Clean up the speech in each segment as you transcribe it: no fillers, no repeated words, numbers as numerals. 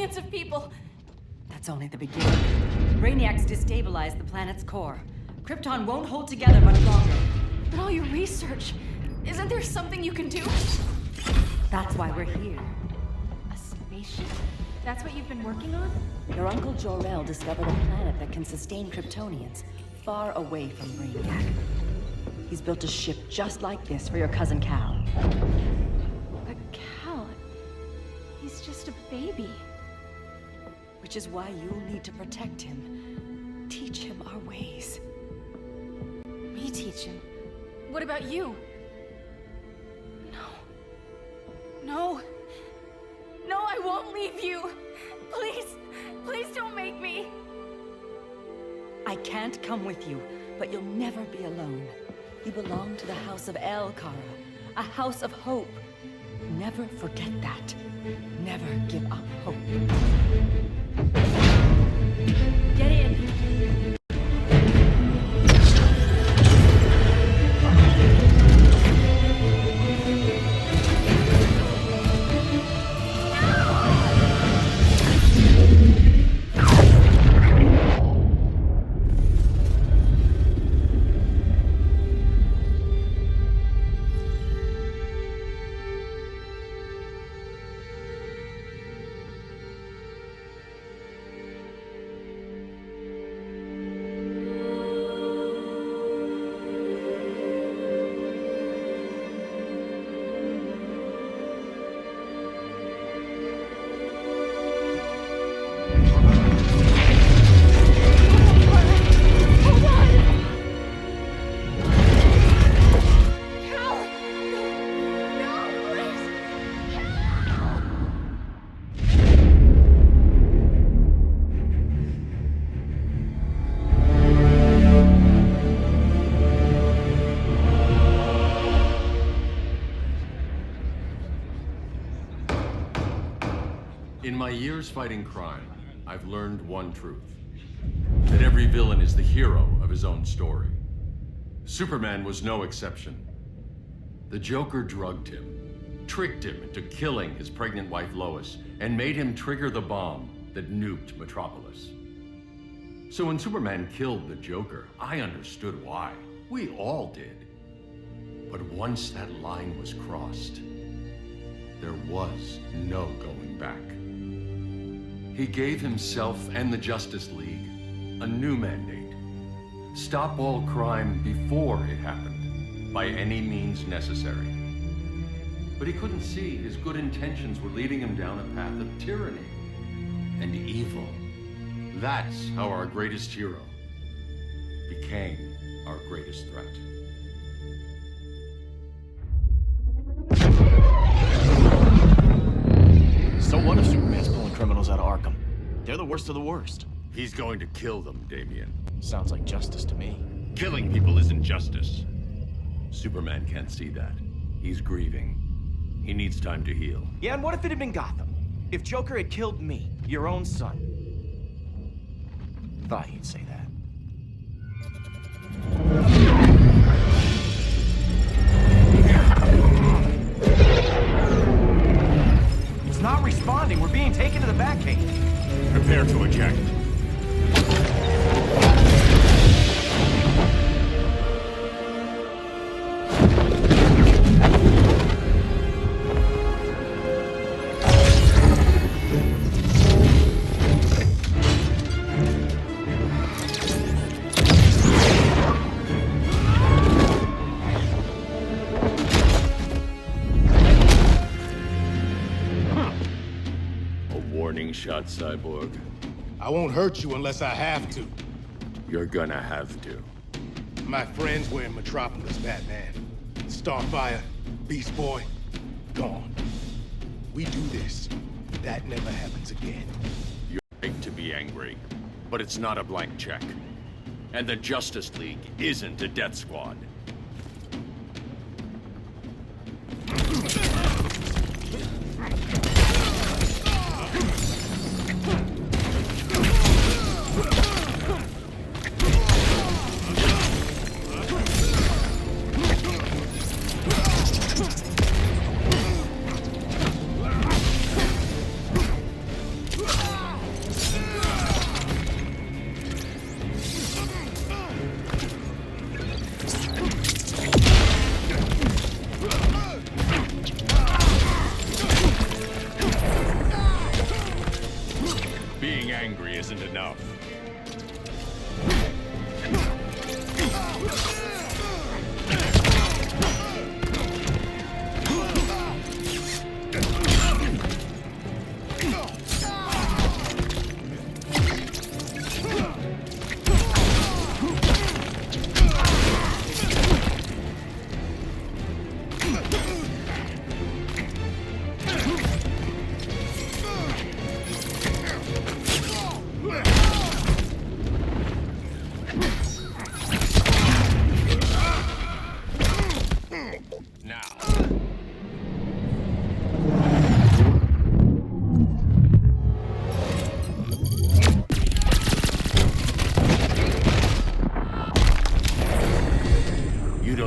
millions of people. That's only the beginning. Brainiacs destabilize the planet's core. Krypton won't hold together much longer. But all your research, isn't there something you can do? That's why we're here. A spaceship? That's what you've been working on? Your uncle Jor-El discovered a planet that can sustain Kryptonians, far away from Brainiac. He's built a ship just like this for your cousin Cal. But Cal, he's just a baby. Which is why you'll need to protect him. Teach him our ways. Me teach him? What about you? No. No, I won't leave you. Please, please don't make me. I can't come with you, but you'll never be alone. You belong to the House of El, Kara. A house of hope. Never forget that. Never give up hope. Get in. In my years fighting crime, I've learned one truth. That every villain is the hero of his own story. Superman was no exception. The Joker drugged him, tricked him into killing his pregnant wife Lois, and made him trigger the bomb that nuked Metropolis. So when Superman killed the Joker, I understood why. We all did. But once that line was crossed, there was no going back. He gave himself and the Justice League a new mandate. Stop all crime before it happened, by any means necessary. But he couldn't see his good intentions were leading him down a path of tyranny and evil. That's how our greatest hero became our greatest threat. So what if Superman's pulling criminals out of Arkham? They're the worst of the worst. He's going to kill them, Damian. Sounds like justice to me. Killing people isn't justice. Superman can't see that. He's grieving. He needs time to heal. Yeah, and what if it had been Gotham? If Joker had killed me, your own son? Thought he'd say that. It's not responding. We're being taken to the Batcave. Prepare to eject. Warning shot, Cyborg. I won't hurt you unless I have to. You're gonna have to. My friends were in Metropolis, Batman. Starfire, Beast Boy, gone. We do this. That never happens again. You're right to be angry, but it's not a blank check. And the Justice League isn't a death squad.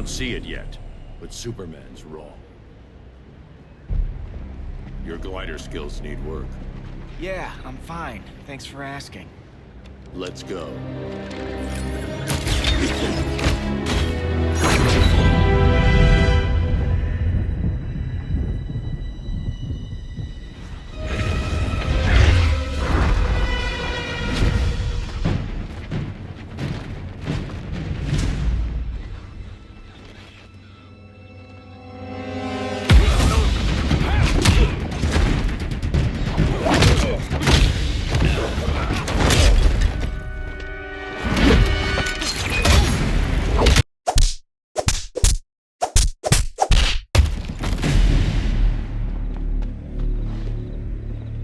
don't see it yet, but Superman's wrong. Your glider skills need work. Yeah, I'm fine. Thanks for asking. Let's go.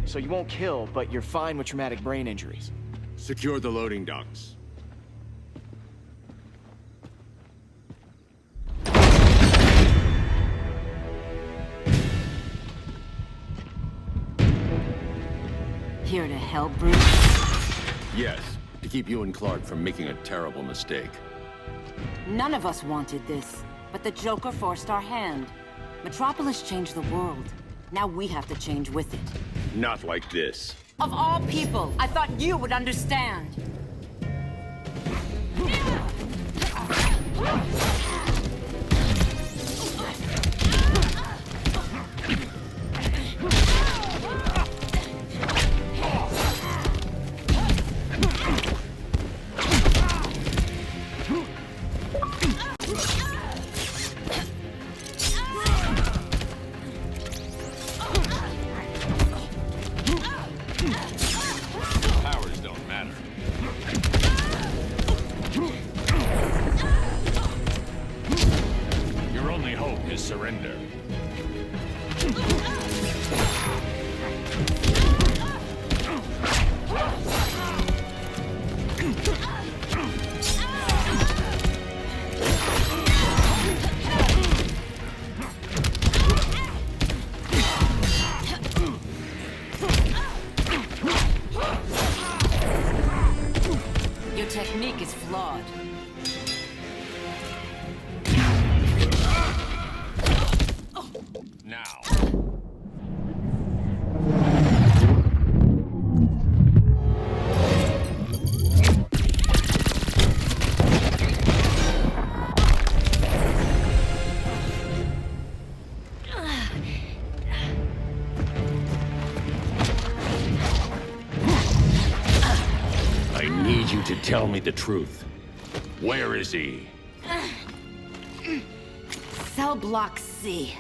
So you won't kill, but you're fine with traumatic brain injuries. Secure the loading docks. Here to help, Bruce? Yes, to keep you and Clark from making a terrible mistake. None of us wanted this, but the Joker forced our hand. Metropolis changed the world. Now we have to change with it. Not like this. Of all people, I thought you would understand. Powers don't matter. Your only hope is surrender. Your technique is flawed. Now. I need you to tell me the truth. Where is he? Cell Block C.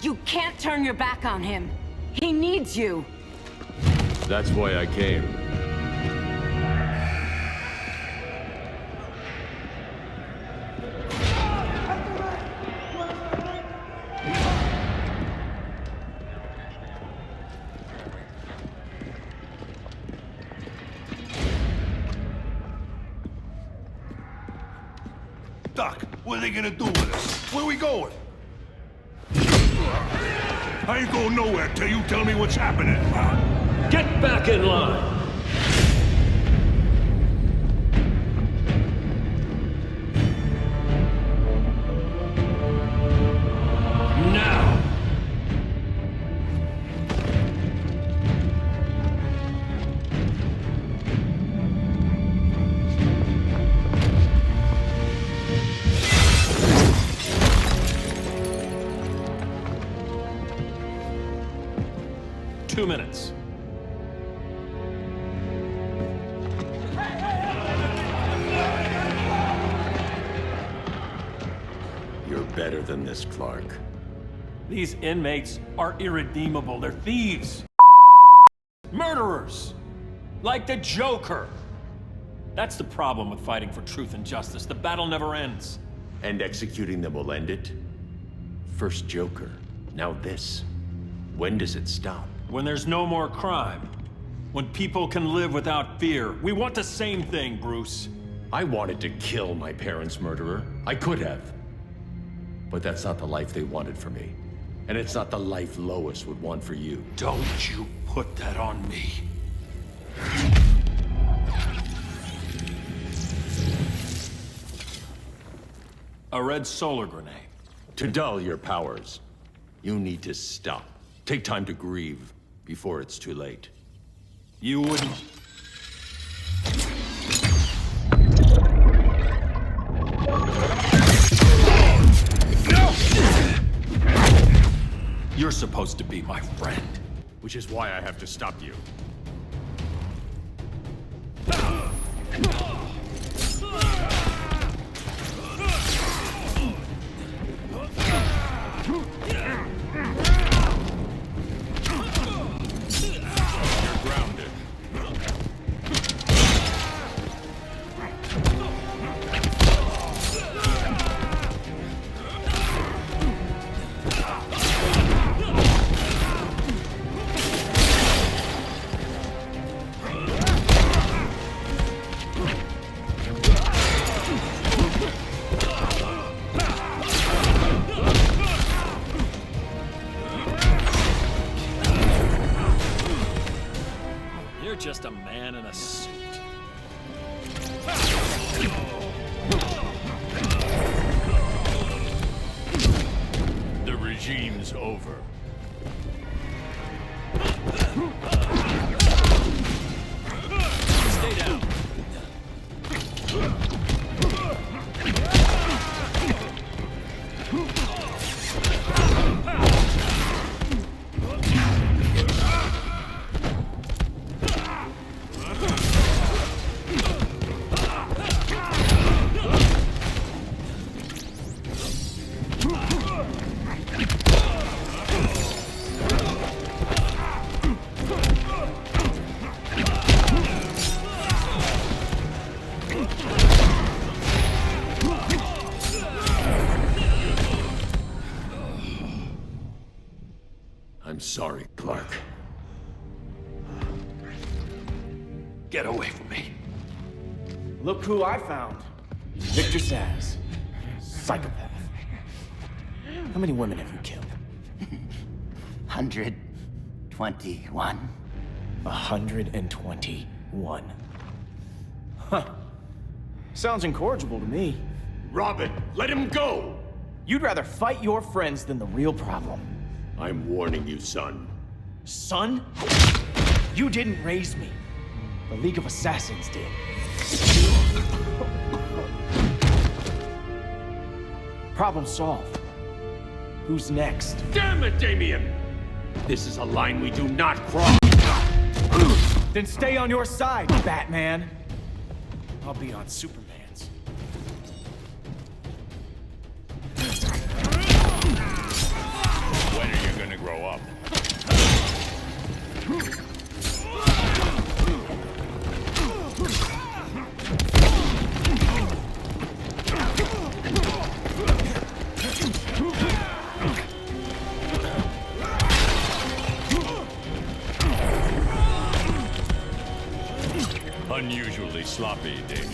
You can't turn your back on him. He needs you. That's why I came. Doc, what are they gonna do with us? Where we going? I ain't going nowhere till you tell me what's happening. Get back in line! Now! Two minutes. You're better than this, Clark. These inmates are irredeemable. They're thieves. Murderers. Like the Joker. That's the problem with fighting for truth and justice. The battle never ends. And executing them will end it? First Joker, now this. When does it stop? When there's no more crime. When people can live without fear. We want the same thing, Bruce. I wanted to kill my parents' murderer. I could have. But that's not the life they wanted for me. And it's not the life Lois would want for you. Don't you put that on me. A red solar grenade. To dull your powers, you need to stop. Take time to grieve before it's too late. You wouldn't... You're supposed to be my friend. Which is why I have to stop you. You're grounded. You're just a man in a suit. The regime's over. Stay down. I'm sorry, Clark. Get away from me. Look who I found. Victor Zsasz. Psychopath. How many women have you killed? 121. 121. Huh. Sounds incorrigible to me. Robin, let him go! You'd rather fight your friends than the real problem. I'm warning you, son. Son? You didn't raise me. The League of Assassins did. Problem solved. Who's next? Damn it, Damien! This is a line we do not cross. Then stay on your side, Batman. I'll be on Superman's. When are you gonna grow up? Unusually sloppy, Damien.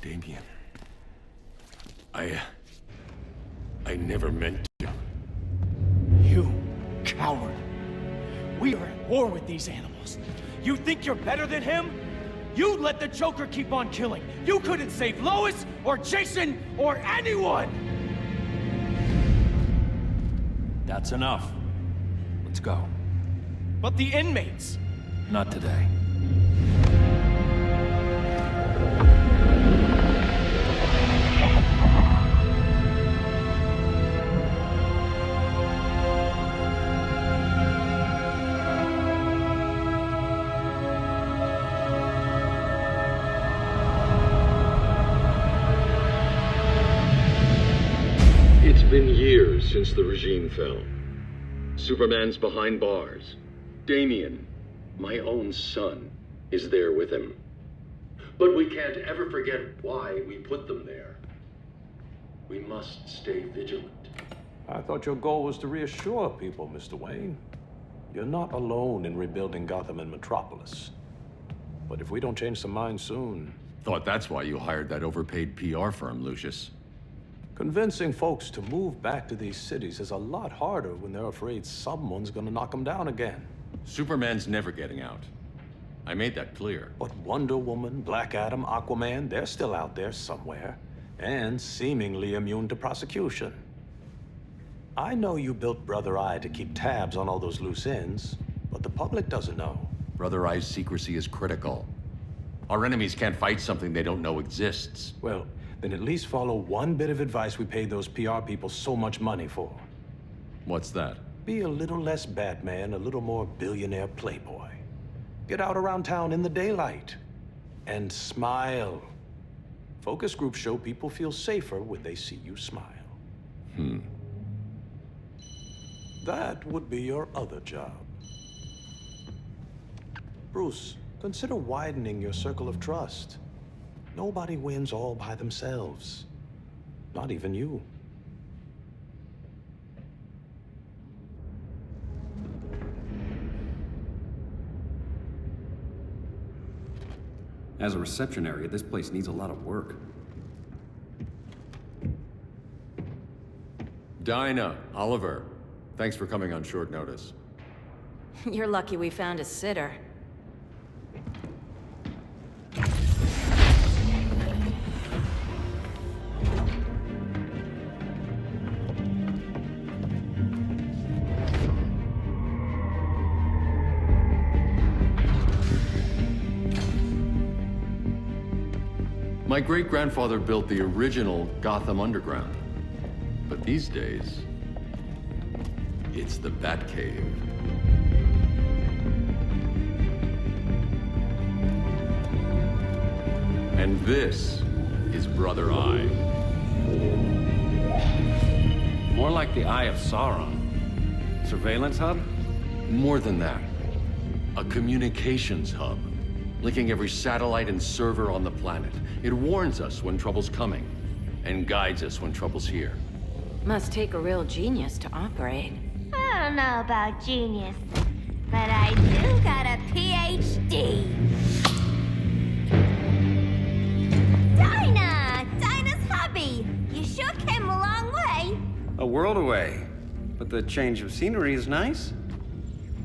Damien. I never meant to. You coward. We are at war with these animals. You think you're better than him? You let the Joker keep on killing. You couldn't save Lois, or Jason, or anyone! That's enough. Let's go. But the inmates! Not today. It's been years since the regime fell. Superman's behind bars. Damian, my own son, is there with him. But we can't ever forget why we put them there. We must stay vigilant. I thought your goal was to reassure people, Mr. Wayne. You're not alone in rebuilding Gotham and Metropolis. But if we don't change some minds soon... Thought that's why you hired that overpaid PR firm, Lucius. Convincing folks to move back to these cities is a lot harder when they're afraid someone's gonna knock them down again. Superman's never getting out. I made that clear. But Wonder Woman, Black Adam, Aquaman, they're still out there somewhere. And seemingly immune to prosecution. I know you built Brother Eye to keep tabs on all those loose ends, but the public doesn't know. Brother Eye's secrecy is critical. Our enemies can't fight something they don't know exists. Well, then at least follow one bit of advice we paid those PR people so much money for. What's that? Be a little less Batman, a little more billionaire playboy. Get out around town in the daylight. And smile. Focus groups show people feel safer when they see you smile. That would be your other job. Bruce, consider widening your circle of trust. Nobody wins all by themselves. Not even you. As a reception area, this place needs a lot of work. Dinah, Oliver, thanks for coming on short notice. You're lucky we found a sitter. My great-grandfather built the original Gotham Underground. But these days, it's the Batcave. And this is Brother Eye. More like the Eye of Sauron. Surveillance hub? More than that. A communications hub, linking every satellite and server on the planet. It warns us when trouble's coming, and guides us when trouble's here. Must take a real genius to operate. I don't know about genius, but I do got a PhD. Dinah's hubby. You sure came a long way. A world away. But the change of scenery is nice.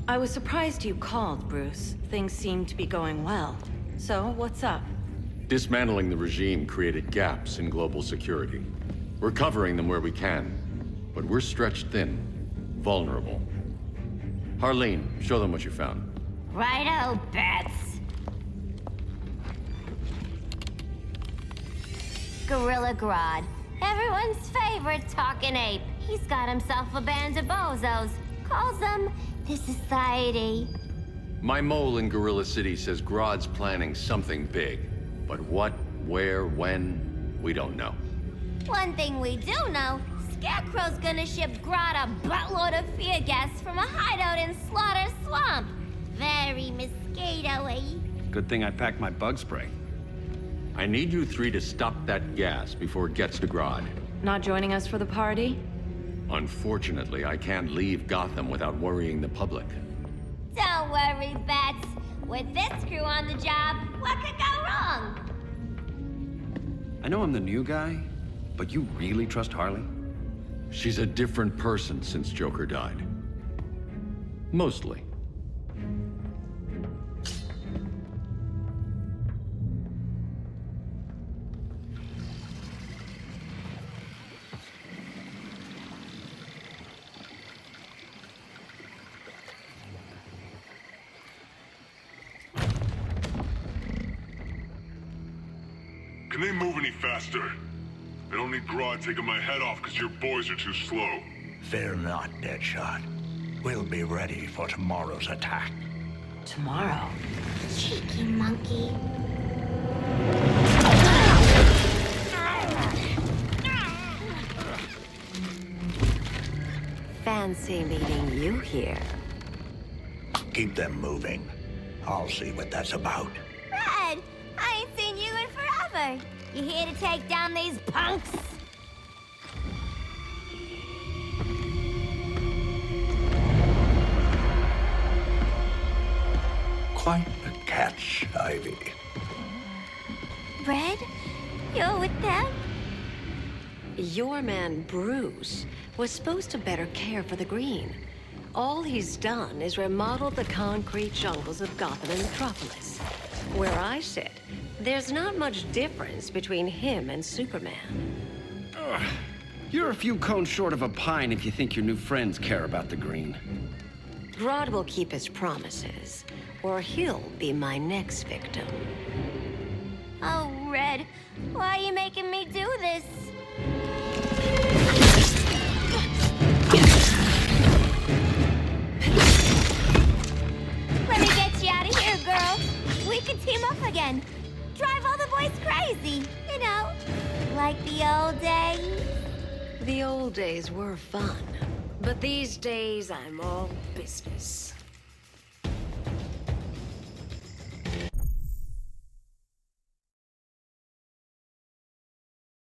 I was surprised you called, Bruce. Things seem to be going well. So, what's up? Dismantling the regime created gaps in global security. We're covering them where we can, but we're stretched thin, vulnerable. Harleen, show them what you found. Righto, Bats. Gorilla Grodd. Everyone's favorite talking ape. He's got himself a band of bozos. Calls them the Society. My mole in Gorilla City says Grodd's planning something big. But what, where, when, we don't know. One thing we do know, Scarecrow's gonna ship Grodd a buttload of fear gas from a hideout in Slaughter Swamp. Very mosquito-y. Good thing I packed my bug spray. I need you three to stop that gas before it gets to Grodd. Not joining us for the party? Unfortunately, I can't leave Gotham without worrying the public. Don't worry, Bats. With this crew on the job, what could go wrong? I know I'm the new guy, but you really trust Harley? She's a different person since Joker died. Mostly. Can they move any faster? I don't need Grodd taking my head off because your boys are too slow. Fear not, Deadshot. We'll be ready for tomorrow's attack. Tomorrow? Cheeky monkey. fancy meeting you here. Keep them moving. I'll see what that's about. Red, I ain't seen you in forever. You here to take down these punks? Quite a catch, Ivy. Red, you're with them? Your man, Bruce, was supposed to better care for the Green. All he's done is remodel the concrete jungles of Gotham and Metropolis. Where I sit, there's not much difference between him and Superman. Ugh. You're a few cones short of a pine if you think your new friends care about the Green. Grodd will keep his promises, or he'll be my next victim. Oh, Red, why are you making me do this? Let me get you out of here, girl. We can team up again. Drive all the boys crazy, you know, like the old days. The old days were fun, but these days I'm all business.